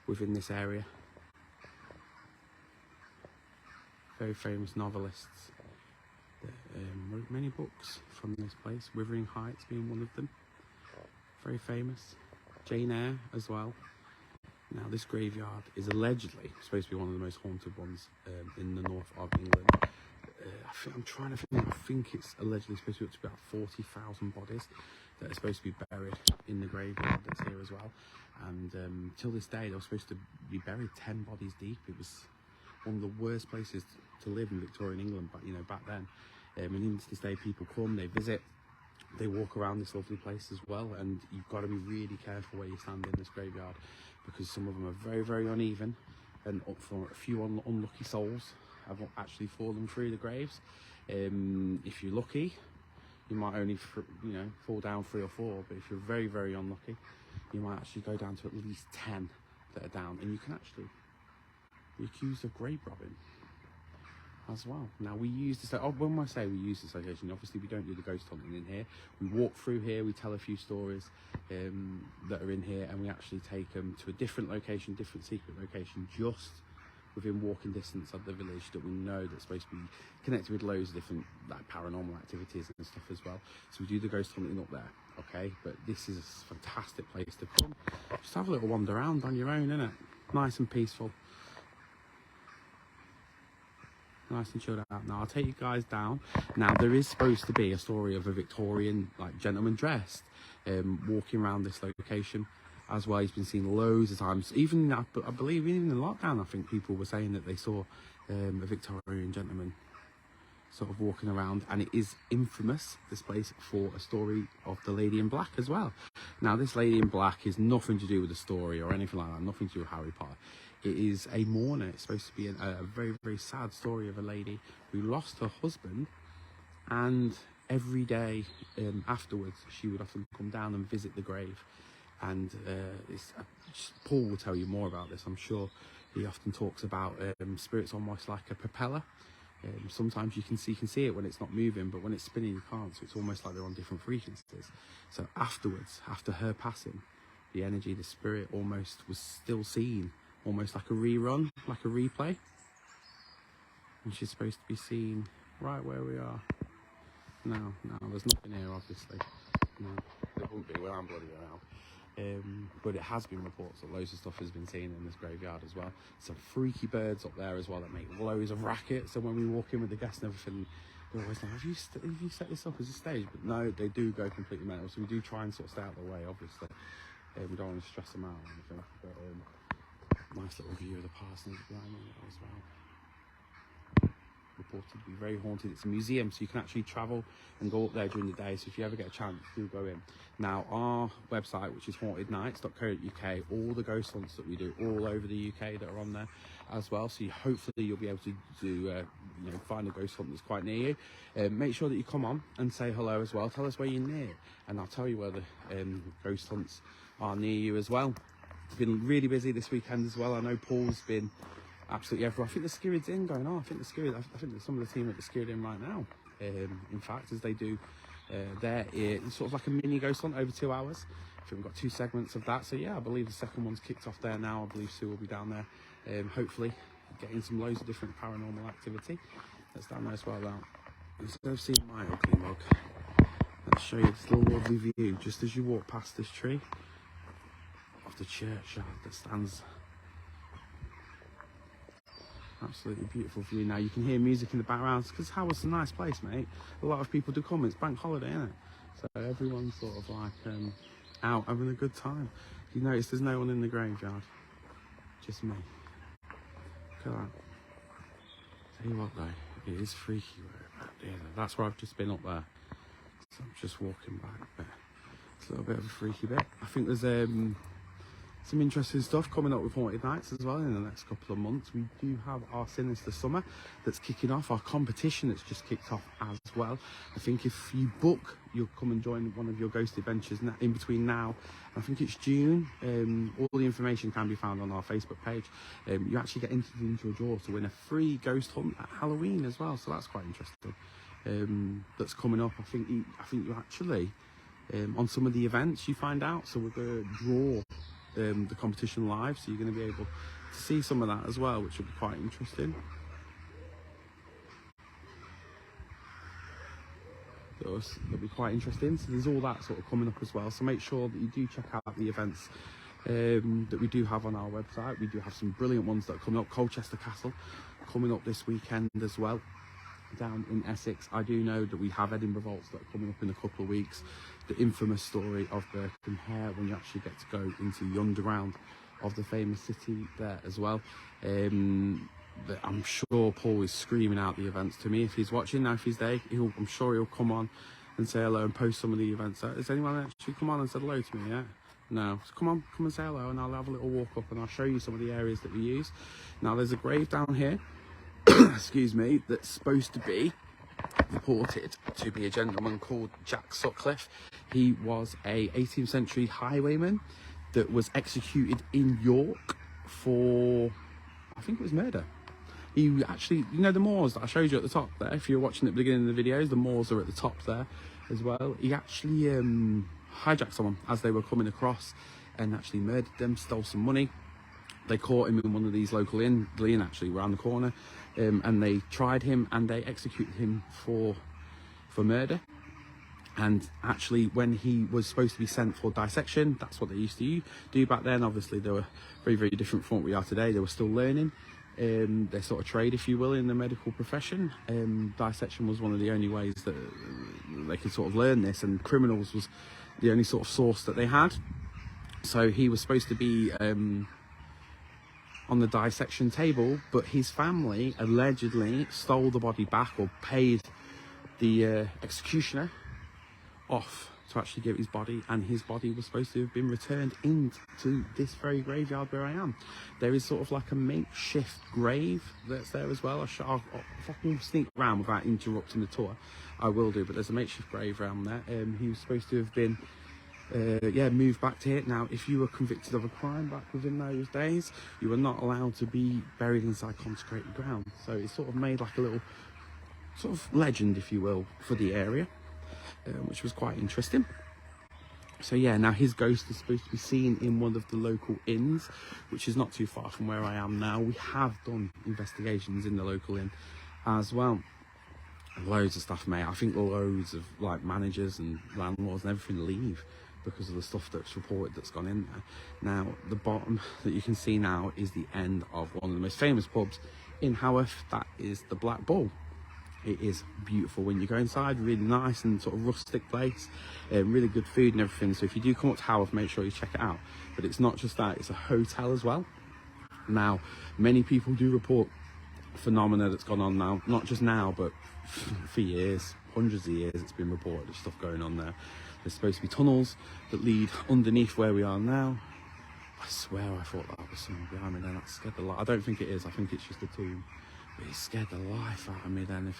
within this area. Very famous novelists that wrote many books from this place, Wuthering Heights being one of them. Very famous. Jane Eyre as well. Now this graveyard is allegedly supposed to be one of the most haunted ones in the north of England. I think it's allegedly supposed to be up to about 40,000 bodies that are supposed to be buried in the graveyard that's here as well. And till this day, they were supposed to be buried 10 bodies deep. It was one of the worst places to live in Victorian England, but back then. And even to this day, people come, they visit, they walk around this lovely place as well. And you've got to be really careful where you stand in this graveyard, because some of them are very, very uneven, and up for a few unlucky souls have actually fallen through the graves. If you're lucky, you might only fall down 3 or 4, but if you're very, very unlucky, you might actually go down to at least 10 that are down, and you can actually be accused of grave robbing as well. Now we use this, when I say we use this location, obviously we don't do the ghost hunting in here. We walk through here, we tell a few stories that are in here, and we actually take them to a different location, different secret location, just within walking distance of the village that we know that's supposed to be connected with loads of different paranormal activities and stuff as well. So we do the ghost hunting up there, okay? But this is a fantastic place to come. Just have a little wander around on your own, innit? Nice and peaceful. Nice and chilled out. Now I'll take you guys down. Now there is supposed to be a story of a Victorian gentleman dressed walking around this location as well. He's been seen loads of times. Even I believe even in lockdown, I think people were saying that they saw a Victorian gentleman sort of walking around, and it is infamous, this place, for a story of the Lady in Black as well. Now this Lady in Black is nothing to do with the story or anything like that, nothing to do with Harry Potter. It is a mourner. It's supposed to be a very, very sad story of a lady who lost her husband, and every day afterwards she would often come down and visit the grave. And Paul will tell you more about this, I'm sure. He often talks about spirits almost like a propeller. Sometimes you can see it when it's not moving, but when it's spinning you can't, so it's almost like they're on different frequencies. So afterwards, after her passing, the energy, the spirit almost was still seen, almost like a rerun, like a replay. And she's supposed to be seen right where we are. No, there's nothing here, obviously. No, there won't be, well, I'm bloody around. But it has been reports that loads of stuff has been seen in this graveyard as well. Some freaky birds up there as well that make loads of racket. So when we walk in with the guests and everything, they're always like, have you set this up as a stage? But no, they do go completely mental. So we do try and sort of stay out of the way, obviously. We don't want to stress them out or anything. But nice little view of the parsonage behind me as well. Reported to be very haunted. It's a museum, so you can actually travel and go up there during the day. So if you ever get a chance, do go in. Now our website, which is hauntednights.co.uk, all the ghost hunts that we do all over the UK that are on there as well. So hopefully you'll be able to do find a ghost hunt that's quite near you. Make sure that you come on and say hello as well. Tell us where you're near, and I'll tell you where the ghost hunts are near you as well. It's been really busy this weekend as well. I know Paul's been absolutely everywhere. I think the Skirid's Inn going on. I think there's some of the team at the Skirid Inn right now. In fact, as they do it's sort of like a mini ghost hunt over 2 hours. I think we've got 2 segments of that. So yeah, I believe the second one's kicked off there now. I believe Sue will be down there, hopefully getting some loads of different paranormal activity that's down there as well. Now, instead of seeing my ugly mug, let's show you this little lovely view just as you walk past this tree of the churchyard that stands. Absolutely beautiful view. Now you can hear music in the background because Haworth's a nice place, mate. A lot of people do come. It's bank holiday, isn't it? So everyone's sort of like out having a good time. You notice there's no one in the graveyard, just me. Look at that. Tell you what though, it is freaky right there. That's where I've just been up there. So I'm just walking back, but it's a little bit of a freaky bit. I think there's some interesting stuff coming up with Haunted Nights as well in the next couple of months. We do have our Sinister Summer that's kicking off, our competition that's just kicked off as well. I think if you book, you'll come and join one of your ghost adventures in between now, I think it's June. All the information can be found on our Facebook page. You actually get entered into a draw to win a free ghost hunt at Halloween as well, so that's quite interesting. That's coming up. I think you actually on some of the events you find out, so we're going to draw the competition live, so you're going to be able to see some of that as well, which will be quite interesting. So it'll be quite interesting. So there's all that sort of coming up as well. So make sure that you do check out the events that we do have on our website. We do have some brilliant ones that are coming up. Colchester Castle coming up this weekend as well, down in Essex. I do know that we have Edinburgh Vaults that are coming up in a couple of weeks. The infamous story of Burton Hare, when you actually get to go into the underground of the famous city there as well. I'm sure Paul is screaming out the events to me if he's watching. Now if he's there, I'm sure he'll come on and say hello and post some of the events. Has anyone actually come on and said hello to me yet? No. So come and say hello, and I'll have a little walk up and I'll show you some of the areas that we use. Now there's a grave down here excuse me, that's supposed to be reported to be a gentleman called Jack Sutcliffe. He was a 18th century highwayman that was executed in York for, I think it was murder. He actually, you know the moors that I showed you at the top there, if you're watching at the beginning of the videos, the moors are at the top there as well. He actually hijacked someone as they were coming across and actually murdered them, stole some money. They caught him in one of these local inns, the inn actually around the corner, and they tried him and they executed him for murder. And actually, when he was supposed to be sent for dissection, that's what they used to do back then. Obviously, they were very, very different from what we are today. They were still learning their sort of trade, if you will, in the medical profession. Dissection was one of the only ways that they could sort of learn this, and criminals was the only sort of source that they had. So he was supposed to be on the dissection table, but his family allegedly stole the body back, or paid the executioner off to actually give his body, and his body was supposed to have been returned into this very graveyard where I am. There is sort of like a makeshift grave that's there as well. If I can sneak around without interrupting the tour, I will do, but there's a makeshift grave around there. He was supposed to have been moved back to it. Now, if you were convicted of a crime back within those days, you were not allowed to be buried inside consecrated ground. So it's sort of made like a little sort of legend, if you will, for the area, which was quite interesting. So yeah, now his ghost is supposed to be seen in one of the local inns, which is not too far from where I am now. We have done investigations in the local inn as well. Loads of stuff, mate. I think loads of like managers and landlords and everything leave because of the stuff that's reported that's gone in there. Now, the bottom that you can see now is the end of one of the most famous pubs in Haworth. That is the Black Bull. It is beautiful when you go inside, really nice and sort of rustic place, really good food and everything. So if you do come up to Haworth, make sure you check it out. But it's not just that, it's a hotel as well. Now, many people do report phenomena that's gone on now, not just now, but for years, hundreds of years it's been reported of stuff going on there. There's supposed to be tunnels that lead underneath where we are now. I swear I thought that was something behind me then. That scared the life. I don't think it is. I think it's just a tomb. But it scared the life out of me then.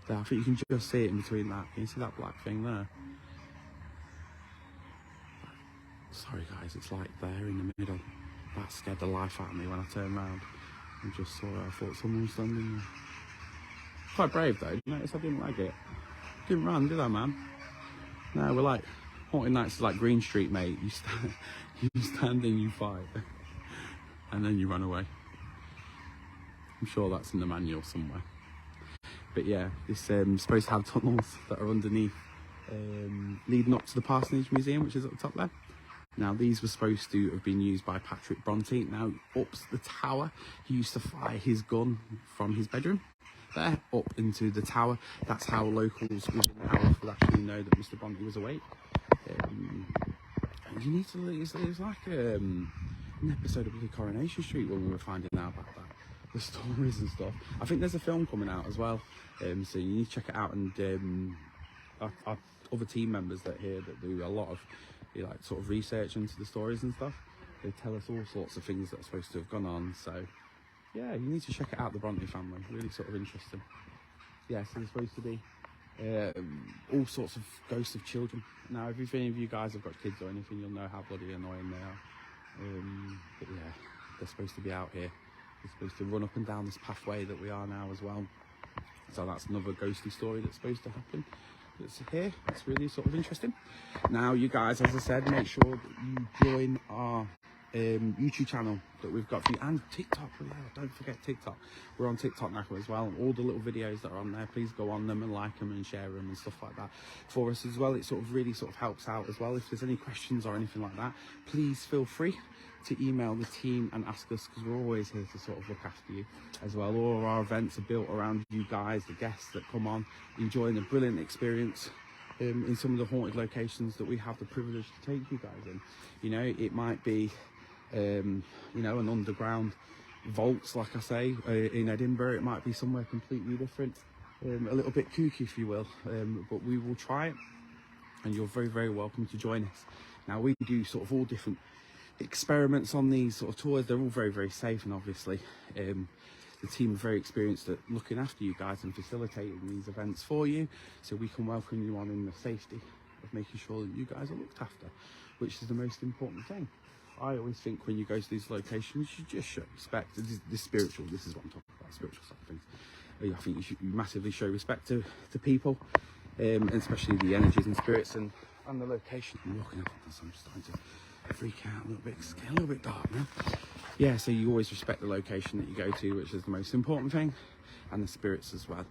I think you can just see it in between that. Can you see that black thing there? Sorry guys, it's like there in the middle. That scared the life out of me when I turned around and just saw it. I thought someone was standing there. Quite brave though. Notice I didn't lag it. Didn't run, did I, man? No, we're like haunted nights is like Green Street, mate. You stand and you fight, and then you run away. I'm sure that's in the manual somewhere. But yeah, this supposed to have tunnels that are underneath, leading up to the Parsonage Museum, which is at the top there. Now, these were supposed to have been used by Patrick Bronte. Now, up the tower, he used to fire his gun from his bedroom there up into the tower. That's how locals within Haworth will actually know that Mr. Bronte was awake. And you need to, it was like an episode of Blue Coronation Street when we were finding out about that, the stories and stuff. I think there's a film coming out as well, so you need to check it out. And our other team members that here that do a lot of like sort of research into the stories and stuff, they tell us all sorts of things that are supposed to have gone on. So yeah, you need to check it out, the Bronte family. Really sort of interesting. Yeah, so there's supposed to be all sorts of ghosts of children. Now, if any of you guys have got kids or anything, you'll know how bloody annoying they are. But yeah, they're supposed to be out here. They're supposed to run up and down this pathway that we are now as well. So that's another ghostly story that's supposed to happen. that's here. It's really sort of interesting. Now, you guys, as I said, make sure that you join our YouTube channel that we've got for you, and TikTok. Yeah, don't forget TikTok. We're on TikTok now as well. All the little videos that are on there, please go on them and like them and share them and stuff like that for us as well. It sort of really sort of helps out as well. If there's any questions or anything like that, please feel free to email the team and ask us, because we're always here to sort of look after you as well. All of our events are built around you guys, the guests that come on, enjoying a brilliant experience in some of the haunted locations that we have the privilege to take you guys in. You know, it might be you know, an underground vaults, like I say, in Edinburgh. It might be somewhere completely different, a little bit kooky, if you will, but we will try it, and you're very, very welcome to join us. Now, we do sort of all different experiments on these sort of tours. They're all very, very safe, and obviously the team are very experienced at looking after you guys and facilitating these events for you, so we can welcome you on in the safety of making sure that you guys are looked after, which is the most important thing. I always think when you go to these locations, you just show respect. This spiritual, this is what I'm talking about, spiritual side of things. I think you should massively show respect to people, and especially the energies and spirits and the location. I'm walking up on this, I'm starting to freak out a little bit, it's getting a little bit dark now. Yeah, so you always respect the location that you go to, which is the most important thing, and the spirits as well.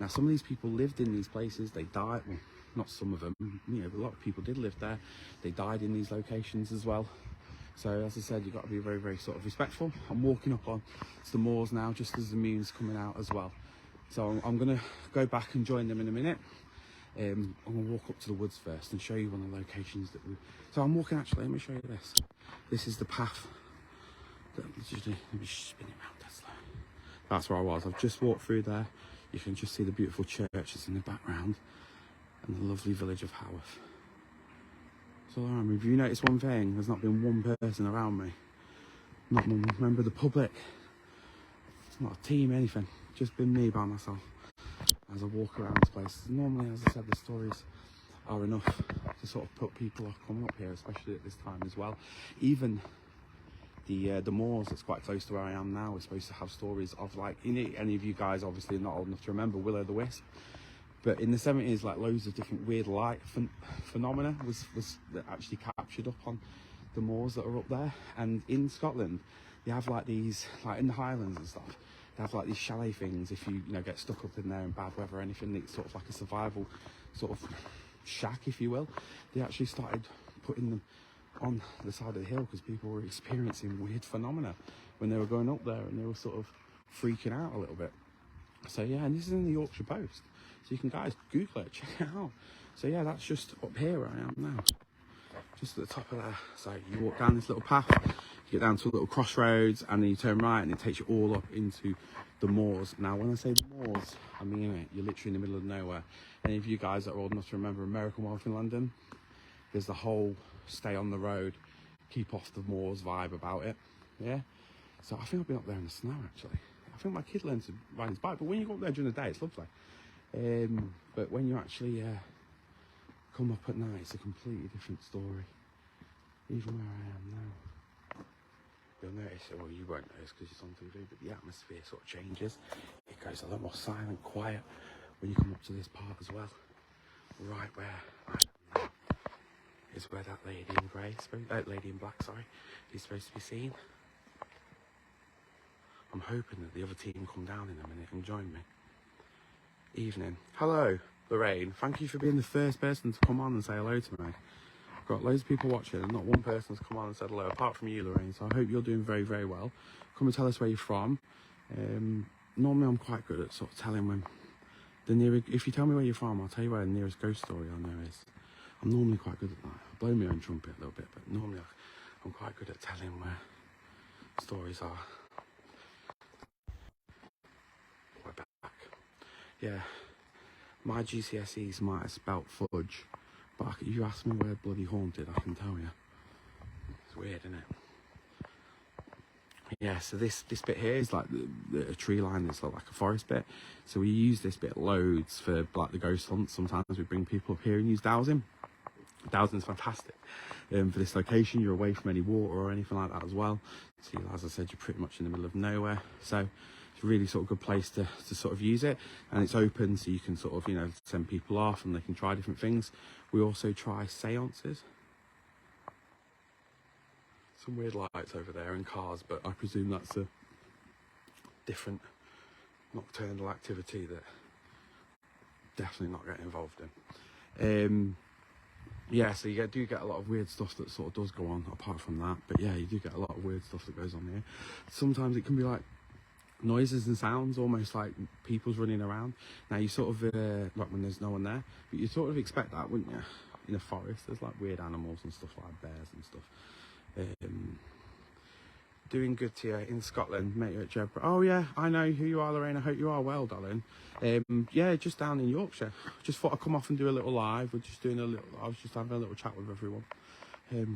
Now, some of these people lived in these places, they died, well, not some of them, you know, a lot of people did live there. They died in these locations as well. So, as I said, you've got to be very, very sort of respectful. I'm walking up on to the moors now, just as the moon's coming out as well. So I'm going to go back and join them in a minute. I'm going to walk up to the woods first and show you one of the locations that we... So I'm walking, actually, let me show you this. This is the path. Let me spin it around that slow. That's where I was. I've just walked through there. You can just see the beautiful churches in the background and the lovely village of Haworth. So if you notice one thing, there's not been one person around me. Not one member of the public. Not a team, anything. Just been me by myself as I walk around this place. Normally, as I said, the stories are enough to sort of put people off coming up here, especially at this time as well. Even the moors that's quite close to where I am now is supposed to have stories of, like, any of you guys obviously are not old enough to remember Will-o'-the-Wisp, but in the 70s, like, loads of different weird light phenomena was actually captured up on the moors that are up there. And in Scotland, they have like these, like in the Highlands and stuff, they have like these chalet things. If you know, get stuck up in there in bad weather or anything, it's sort of like a survival sort of shack, if you will. They actually started putting them on the side of the hill because people were experiencing weird phenomena when they were going up there, and they were sort of freaking out a little bit. So yeah, and this is in the Yorkshire Post, so you can, guys, Google it, check it out. So yeah, that's just up here where I am now, just at the top of there. So you walk down this little path, you get down to a little crossroads, and then you turn right and it takes you all up into the moors. Now when I say the moors, I mean it. You're literally in the middle of nowhere. Any of you guys that are old enough to remember American Wealth in London, there's the whole stay on the road, keep off the moors vibe about it. Yeah, so I think I've been up there in the snow, actually. I think my kid learned to ride his bike, but when you go up there during the day, it's lovely. But when you actually come up at night, it's a completely different story. Even where I am now, you'll notice, well, you won't notice because it's on TV, but the atmosphere sort of changes. It goes a lot more silent, quiet when you come up to this part as well. Right where I am now is where that lady in grey, lady in black, sorry, is supposed to be seen. I'm hoping that the other team come down in a minute and join me. Evening. Hello, Lorraine. Thank you for being the first person to come on and say hello to me. I've got loads of people watching and not one person's come on and said hello, apart from you, Lorraine. So I hope you're doing very, very well. Come and tell us where you're from. Normally I'm quite good at sort of telling when the nearest, if you tell me where you're from, I'll tell you where the nearest ghost story I know is. I'm normally quite good at that. I blow my own trumpet a little bit, but normally I'm quite good at telling where stories are. We're back. Yeah, my GCSEs might have spelt fudge, but if you ask me where bloody haunted, I can tell you. It's weird, isn't it? Yeah, so this bit here is like a tree line that's like a forest bit. So we use this bit loads for like the ghost hunts. Sometimes we bring people up here and use dowsing. Dowsing's fantastic for this location. You're away from any water or anything like that as well. So as I said, you're pretty much in the middle of nowhere. So it's a really sort of good place to sort of use it, and it's open so you can sort of, you know, send people off and they can try different things. We also try seances. Some weird lights over there and cars, but I presume that's a different nocturnal activity that definitely not getting involved in. Yeah, so you do get a lot of weird stuff that sort of does go on apart from that, but yeah, you do get a lot of weird stuff that goes on here. Sometimes it can be like noises and sounds, almost like people's running around. Now you sort of like when there's no one there, but you sort of expect that, wouldn't you? In a forest there's like weird animals and stuff, like bears and stuff. Doing good to you in Scotland, met you at Jedburgh. Oh yeah, I know who you are, Lorraine. I hope you are well, darling. Yeah, just down in Yorkshire. Just thought I'd come off and do a little live. We're just doing a little. I was just having a little chat with everyone.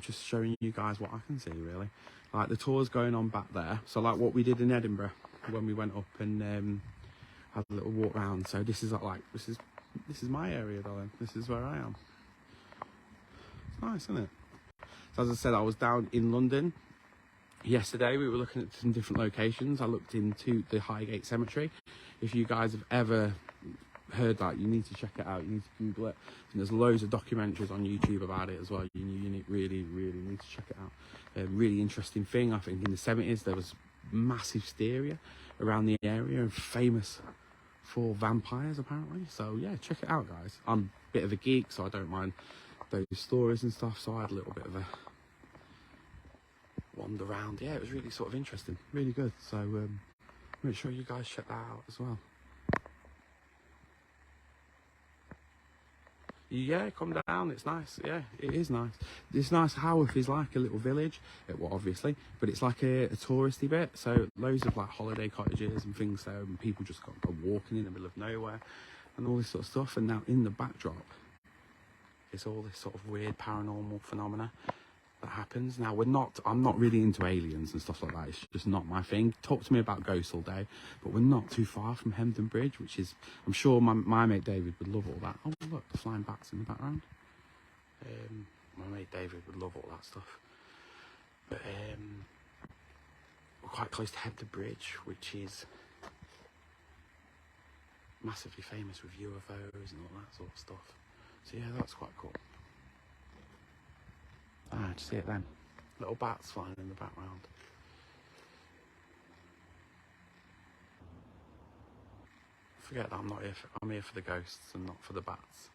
Just showing you guys what I can see, really. Like the tour's going on back there. So like what we did in Edinburgh when we went up and had a little walk around. So this is this is my area, darling. This is where I am. It's nice, isn't it? So as I said, I was down in London. Yesterday we were looking at some different locations. I looked into the Highgate Cemetery. If you guys have ever heard that, you need to check it out. You need to Google it. And there's loads of documentaries on YouTube about it as well. You really need to check it out. A really interesting thing, I think in the 70s there was massive hysteria around the area and famous for vampires apparently. So yeah, check it out, guys. I'm a bit of a geek, so I don't mind those stories and stuff. So I had a little bit of a wander around. Yeah, it was really sort of interesting, really good. So make sure you guys check that out as well. Yeah, come down, it's nice. Yeah, it is nice. It's nice. Haworth is like a little village, well obviously, but it's like a touristy bit, so loads of like holiday cottages and things there, and people just go walking in the middle of nowhere and all this sort of stuff. And now in the backdrop is all this sort of weird paranormal phenomena that happens. Now I'm not really into aliens and stuff like that. It's just not my thing. Talk to me about ghosts all day, but we're not too far from Hemden Bridge, which is, I'm sure my mate David would love all that. Oh look, the flying bats in the background. My mate David would love all that stuff. But we're quite close to Hemden Bridge, which is massively famous with UFOs and all that sort of stuff. So yeah, that's quite cool. Ah, did you see it then? Little bats flying in the background. Forget that, I'm here for the ghosts and not for the bats.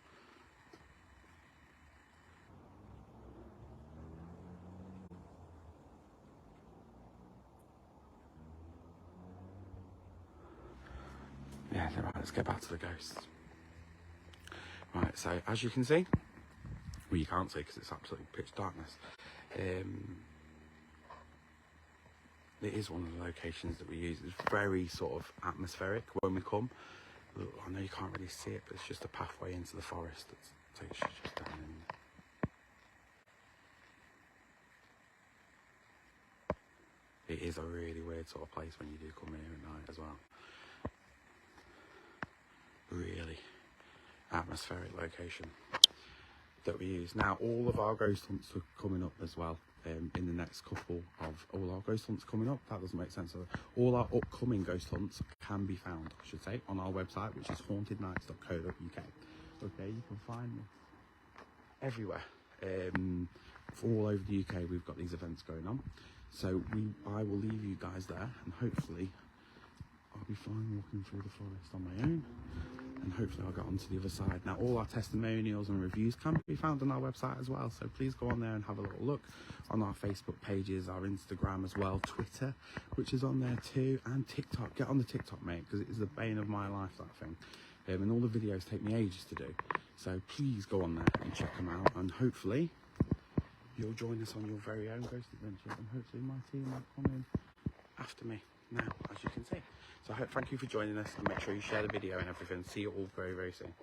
Yeah, right, let's get back to the ghosts. Right, so as you can see, well, you can't see because it's absolutely pitch darkness. It is one of the locations that we use. It's very sort of atmospheric when we come. Look, I know you can't really see it, but it's just a pathway into the forest that takes you just down in. It is a really weird sort of place when you do come here at night as well. Really atmospheric location that we use. Now all of our ghost hunts are coming up as well in the next couple of all our ghost hunts coming up. That doesn't make sense. All our upcoming ghost hunts can be found, I should say, on our website, which is hauntednights.co.uk. Okay, you can find me everywhere. All over the UK we've got these events going on, so I will leave you guys there, and hopefully I'll be fine walking through the forest on my own, and hopefully I'll get onto the other side. Now all our testimonials and reviews can be found on our website as well, so please go on there and have a little look. On our Facebook pages, our Instagram as well, Twitter, which is on there too, and TikTok. Get on the TikTok, mate, because it is the bane of my life, that thing. And all the videos take me ages to do, so please go on there and check them out, and hopefully you'll join us on your very own ghost adventure, and hopefully my team will come in after me now, as you can see. So thank you for joining us, and make sure you share the video and everything. See you all very, very soon.